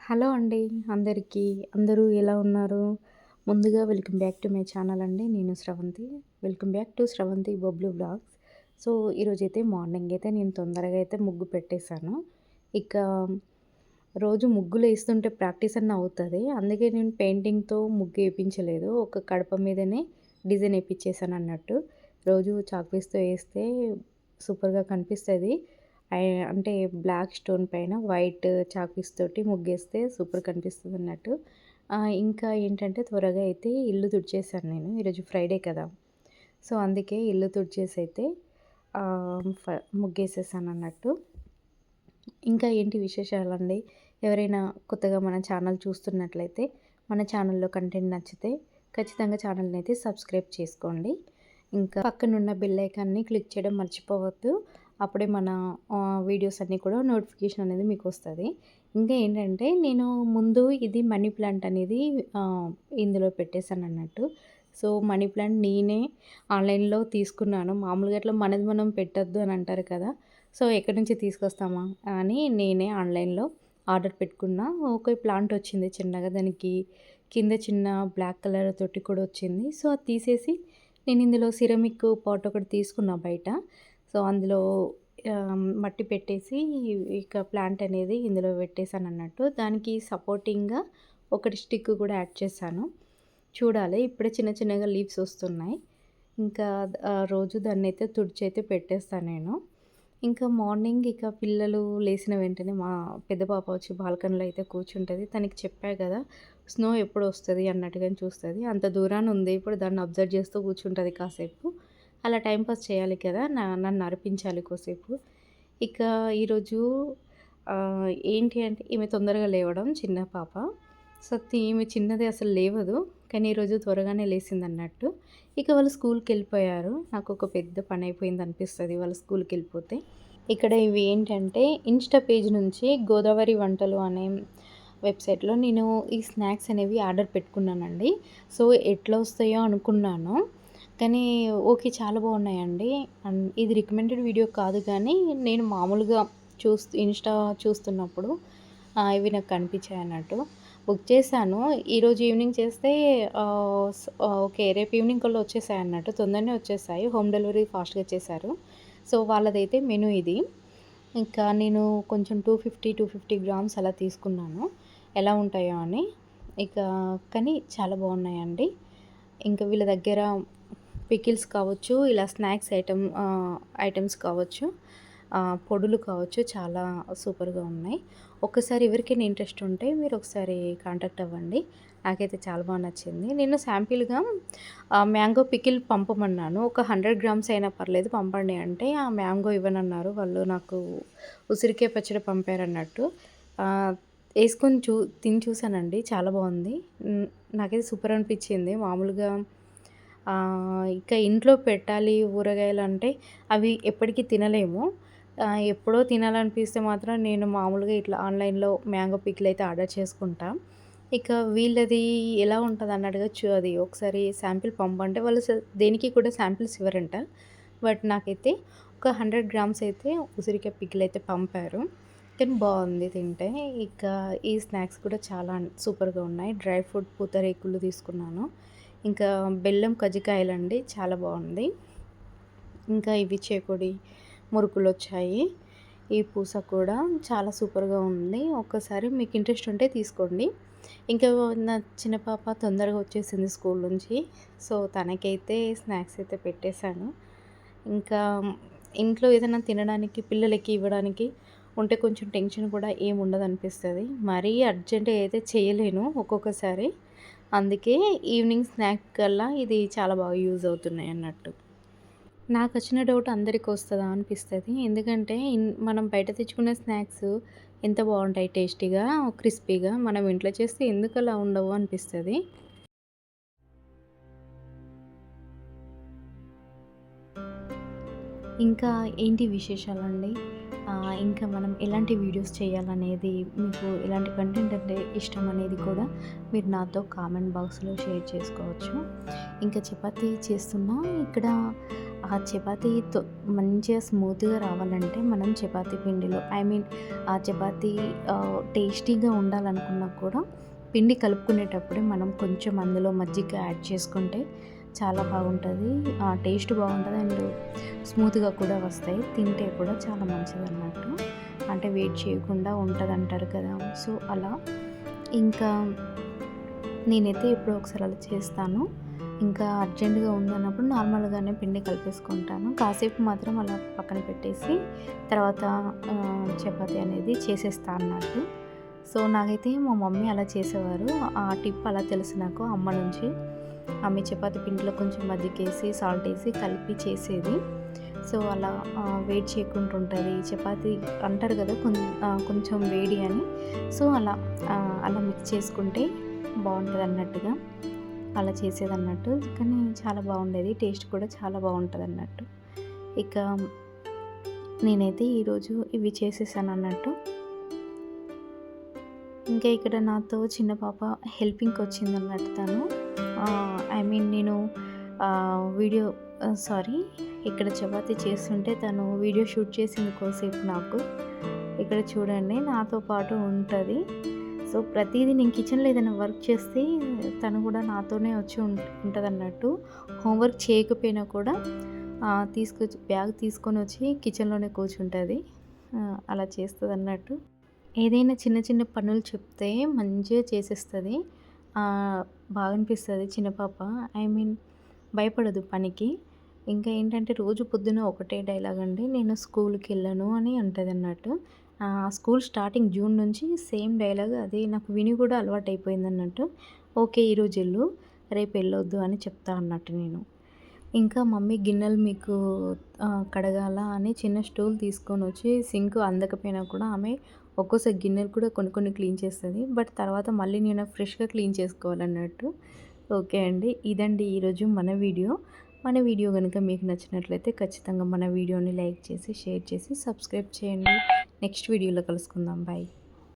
Hello అండి అందరికీ. అందరూ ఎలా ఉన్నారు? ముందుగా welcome back to my channel అండి. నేను Sravanthi. Welcome back to Sravanthi Bablu vlogs. So, ఈరోజైతే మార్నింగ్ అయితే నేను తొందరగా అయితే ముగ్గు పెట్టేశాను. ఇక రోజు ముగ్గులేస్తుంటే ప్రాక్టీస్ అన్నా అవుతది. అందుకే నేను పెయింటింగ్‌తో ముగ్గు ఏపించలేదు. ఒక కడప మీదనే డిజైన్ ఏపిచ్చేసానన్నట్టు. రోజు చాక్ పీస్‌తో ఏస్తే సూపర్‌గా కనిపిస్తది. అంటే బ్లాక్ స్టోన్ పైన వైట్ చాక్ పీస్ తోటి ముగ్గేస్తే సూపర్ కనిపిస్తదన్నట్టు. ఇంకా ఏంటంటే త్వరగా అయితే ఇల్లు తుడిచేశాను నేను. ఈరోజు ఫ్రైడే కదా! సో, అందుకే ఇల్లు తుడిచేసైతే ముగ్గేసేసానన్నట్టు. ఇంకా ఏంటి విశేషాలండి? ఎవరైనా కొత్తగా మన ఛానల్ చూస్తున్నట్లయితే, మన ఛానల్‌లో కంటెంట్ నచ్చితే ఖచ్చితంగా ఛానల్‌నైతే సబ్స్క్రైబ్ చేసుకోండి. ఇంకా పక్కనున్న బెల్ ఐకాన్‌ని క్లిక్ చేయడం మర్చిపోవద్దు. అప్పుడే మన వీడియోస్ అన్నీ కూడా నోటిఫికేషన్ అనేది మీకొస్తది. ఇంకా ఏంటంటే నేను ముందు ఇది మనీ ప్లాంట్ అనేది ఇందులో పెట్టేసానన్నట్టు. సో, మనీ ప్లాంట్ నేనే ఆన్‌లైన్‌లో తీసుకున్నాను. మామూలుగా అట్లా మనది మనం పెట్టొద్దు అని అంటారు కదా! సో, ఎక్కడి నుంచి తీసుకొస్తామా అని నేనే ఆన్‌లైన్‌లో ఆర్డర్ పెట్టుకున్నా. ఓకే. ప్లాంట్ వచ్చింది చిన్నగా. దానికి కింద చిన్న బ్లాక్ కలర్ తొట్టి కూడా వచ్చింది. సో, అది తీసేసి నేను ఇందులో సిరమిక్ పాట్ ఒకటి తీసుకున్నా బయట. సో, అందులో మట్టి పెట్టేసి ఇక ప్లాంట్ అనేది ఇందులో పెట్టేసానన్నట్టు. దానికి సపోర్టింగ్‌గా ఒకటి స్టిక్ కూడా యాడ్ చేశాను. చూడాలి. ఇప్పుడే చిన్న చిన్నగా లీవ్స్ వస్తున్నాయి. ఇంకా రోజు దాన్నైతే తుడిచైతే పెట్టేస్తా నేను. ఇంకా మార్నింగ్ ఇక పిల్లలు లేసిన వెంటనే మా పెద్ద పాప వచ్చి బాల్కనీలో అయితే కూర్చుంటది. తనకి చెప్పా గదా! స్నో ఎప్పుడొస్తది అన్నట్టుగానే చూస్తది. అంత దూరాన ఉంది. ఇప్పుడు దాన్ని అబ్జర్వ్ చేస్తూ కూర్చుంటది కాసేపు. అలా టైమ్ పాస్ చేయాలి కదా! నన్ను అరిపించాలి కోసేపు. ఇక ఈరోజు ఏంటి అంటే ఈమె తొందరగా లేవడం చిన్న పాప. సో, ఈమె చిన్నది అసలు లేవదు. కానీ ఈరోజు త్వరగానే లేసిందన్నట్టు. ఇక వాళ్ళు స్కూల్‌కెళ్ళిపోయారు. నాకొక పెద్ద పనయిపోయిందనిపిస్తది వాళ్ళు స్కూల్‌కెళ్ళిపోతే. ఇక్కడ ఇవి ఏంటంటే ఇన్‌స్టా పేజ్ నుంచి గోదావరి వంటలు అనే వెబ్‌సైట్‌లో నేను ఈ స్నాక్స్ అనేవి ఆర్డర్ పెట్టుకున్నానండి. సో, ఎట్లా వస్తాయో అనుకున్నాను. కానీ ఓకే. చాలా బాగున్నాయండి. ఇది రికమెండెడ్ వీడియో కాదు కానీ నేను మామూలుగా ఇన్‌స్టా చూస్తున్నప్పుడు ఇవి నాకు కనిపించాయన్నట్టు. బుక్ చేశాను. ఈరోజు ఈవినింగ్ చేస్తే ఓకే. రేపు ఈవినింగ్ కల్లా వచ్చేసాయన్నట్టు. తొందరనే వచ్చేసాయి. హోమ్ డెలివరీ ఫాస్ట్‌గా చేశారు. సో, వాళ్ళదైతే మెనూ ఇది. ఇంకా నేను కొంచెం 250 గ్రామ్స్ అలా తీసుకున్నాను. ఎలా ఉంటాయో అని. ఇక కానీ చాలా బాగున్నాయండి. ఇంకా వీళ్ళ దగ్గర పికిల్స్ కావచ్చు, ఇలా స్నాక్స్ ఐటెమ్స్ కావచ్చు, పొడులు కావచ్చు చాలా సూపర్‌గా ఉన్నాయి. ఒక్కసారి ఎవరికైనా ఇంట్రెస్ట్ ఉంటే మీరు ఒకసారి కాంటాక్ట్ అవ్వండి. నాకైతే చాలా బాగా నచ్చింది. నేను శాంపిల్‌గా మ్యాంగో పికిల్ పంపమన్నాను. ఒక 100 గ్రామ్స్ అయినా పర్లేదు పంపండి అంటే, ఆ మ్యాంగో ఇవ్వనన్నారు. వాళ్ళు నాకు ఉసిరికాయ పచ్చడి పంపారన్నట్టు. ఏసుకొని తిని చూసానండి. చాలా బావుంది. నాకైతే సూపర్ అనిపిచ్చింది. మామూలుగా ఇక ఇంట్లో పెట్టాలి ఊరగాయలంటే అవి ఎప్పటికి తినలేము. ఎప్పుడో తినాలనిపిస్తే మాత్రం నేను మామూలుగా ఇట్లా ఆన్‌లైన్‌లో మ్యాంగో పికిల్ అయితే ఆర్డర్ చేసుకుంటా. ఇక వీళ్ళది ఎలా ఉంటదన్నట్టుగా అది ఒకసారి శాంపిల్ పంపంటే వాళ్ళు దేనికి కూడా శాంపిల్స్ ఇవ్వరంట. బట్ నాకైతే ఒక 100 గ్రామ్స్ అయితే ఉసిరికాయ పికిల్ అయితే పంపారు. కానీ బావుంది తింటే. ఇక ఈ స్నాక్స్ కూడా చాలా సూపర్‌గా ఉన్నాయి. డ్రై ఫ్రూట్ పూతరేకులు తీసుకున్నాను. ఇంకా బెల్లం కజ్జికాయలండి చాలా బావుంది. ఇంకా ఇవి చేకోడి మురుకులొచ్చాయి. ఈ పూస కూడా చాలా సూపర్‌గా ఉంది. ఒక్కసారి మీకు ఇంట్రెస్ట్ ఉంటే తీసుకోండి. ఇంకా నా చిన్న పాప తొందరగా వచ్చేసింది స్కూల్ నుంచి. సో, తనకైతే స్నాక్స్ అయితే పెట్టేశాను. ఇంకా ఇంట్లో ఏదైనా తినడానికి పిల్లలకి ఇవ్వడానికి ఉంటే కొంచెం టెన్షన్ కూడా ఏముండదనిపిస్తది. మరీ అర్జెంట్‌గా అయితే చేయలేను ఒక్కొక్కసారి. అందుకే ఈవినింగ్ స్నాక్ కల్లా ఇది చాలా బాగా యూజ్ అవుతున్నాయన్నట్టు. నాకొచ్చిన డౌట్ అందరికొస్తదా అనిపిస్తది. ఎందుకంటే మనం బయట తెచ్చుకునే స్నాక్స్ ఎంత బావుంటాయి టేస్టీగా, క్రిస్పీగా. మనం ఇంట్లో చేస్తే ఎందుకలా ఉండవు అనిపిస్తది. ఇంకా ఏంటి విశేషాలండి? ఇంకా మనం ఎలాంటి వీడియోస్ చేయాలనేది, మీకు ఎలాంటి కంటెంట్ అంటే ఇష్టం అనేది కూడా మీరు నాతో కామెంట్ బాక్స్లో షేర్ చేసుకోవచ్చు. ఇంకా చపాతీ చేస్తున్నా ఇక్కడ ఆ చపాతీ మంచిగా స్మూత్గా రావాలంటే మనం చపాతీ పిండిలో ఆ చపాతీ టేస్టీగా ఉండాలనుకున్నా కూడా పిండి కలుపుకునేటప్పుడే మనం కొంచెం అందులో మజ్జిగ యాడ్ చేసుకుంటే చాలా బాగుంటుంది. టేస్ట్ బాగుంటుంది అండ్ స్మూత్గా కూడా వస్తాయి. తింటే కూడా చాలా మంచిదన్నట్టు. అంటే వెయిట్ చేయకుండా ఉంటుంది అంటారు కదా, సో అలా ఇంకా నేనైతే ఎప్పుడో ఒకసారి అలా చేస్తాను. ఇంకా అర్జెంటుగా ఉందన్నప్పుడు నార్మల్గానే పిండి కలిపేసుకుంటాను. కాసేపు మాత్రం అలా పక్కన పెట్టేసి తర్వాత చపాతీ అనేది చేసేస్తాను అన్నట్టు. సో నాకైతే మా మమ్మీ అలా చేసేవారు. ఆ టిప్ అలా తెలుసు నాకు అమ్మ నుంచి. ఆమె చపాతీ పిండిలో కొంచెం మజ్జిగేసి సాల్ట్ వేసి కలిపి చేసేది. సో అలా వెయిట్ చేయకుండా ఉంటుంది చపాతీ అంటారు కదా కొంచెం వేడి అని. సో అలా మిక్స్ చేసుకుంటే బాగుంటుంది అన్నట్టుగా అలా చేసేదన్నట్టు. కానీ చాలా బాగుండేది, టేస్ట్ కూడా చాలా బాగుంటుంది అన్నట్టు. ఇక నేనైతే ఈరోజు ఇవి చేసేసాను అన్నట్టు. ఇంకా ఇక్కడ నాతో చిన్న పాప హెల్పింగ్కి వచ్చిందన్నట్టు. తను నేను వీడియో ఇక్కడ చపాతీ చేస్తుంటే తను వీడియో షూట్ చేసింది కోసేపు నాకు. ఇక్కడ చూడండి నాతో పాటు ఉంటుంది. సో ప్రతిదీ నేను కిచెన్లో ఏదైనా వర్క్ చేస్తే తను కూడా నాతోనే వచ్చి ఉంటుంది అన్నట్టు. హోంవర్క్ చేయకపోయినా కూడా బ్యాగ్ తీసుకొని వచ్చి కిచెన్లోనే కూర్చుంటుంది. అలా చేస్తుంది అన్నట్టు. ఏదైనా చిన్న చిన్న పనులు చెప్తే మంచిగా చేసేస్తుంది. బాగా అనిపిస్తుంది. చిన్న పాప భయపడదు పనికి. ఇంకా ఏంటంటే రోజు పొద్దున ఒకటే డైలాగ్ అండి, నేను స్కూల్కి వెళ్ళను అని ఉంటుంది అన్నట్టు. స్కూల్ స్టార్టింగ్ జూన్ నుంచి సేమ్ డైలాగ్ అది నాకు విని కూడా అలవాటు అయిపోయింది అన్నట్టు. ఓకే ఈరోజు వెళ్ళు, రేపు వెళ్ళొద్దు అని చెప్తా అన్నట్టు నేను. ఇంకా మమ్మీ గిన్నెలు మీకు కడగాల అని చిన్న స్టూల్ తీసుకొని వచ్చి సింక్ అందకపోయినా కూడా ఆమె ఒక్కోసారి గిన్నెలు కూడా కొన్ని క్లీన్ చేస్తుంది. బట్ తర్వాత మళ్ళీ నేను ఫ్రెష్గా క్లీన్ చేసుకోవాలన్నట్టు. ఓకే అండి, ఇదండి ఈరోజు మన వీడియో కనుక మీకు నచ్చినట్లయితే ఖచ్చితంగా మన వీడియోని లైక్ చేసి షేర్ చేసి సబ్స్క్రైబ్ చేయండి. నెక్స్ట్ వీడియోలో కలుసుకుందాం. బాయ్.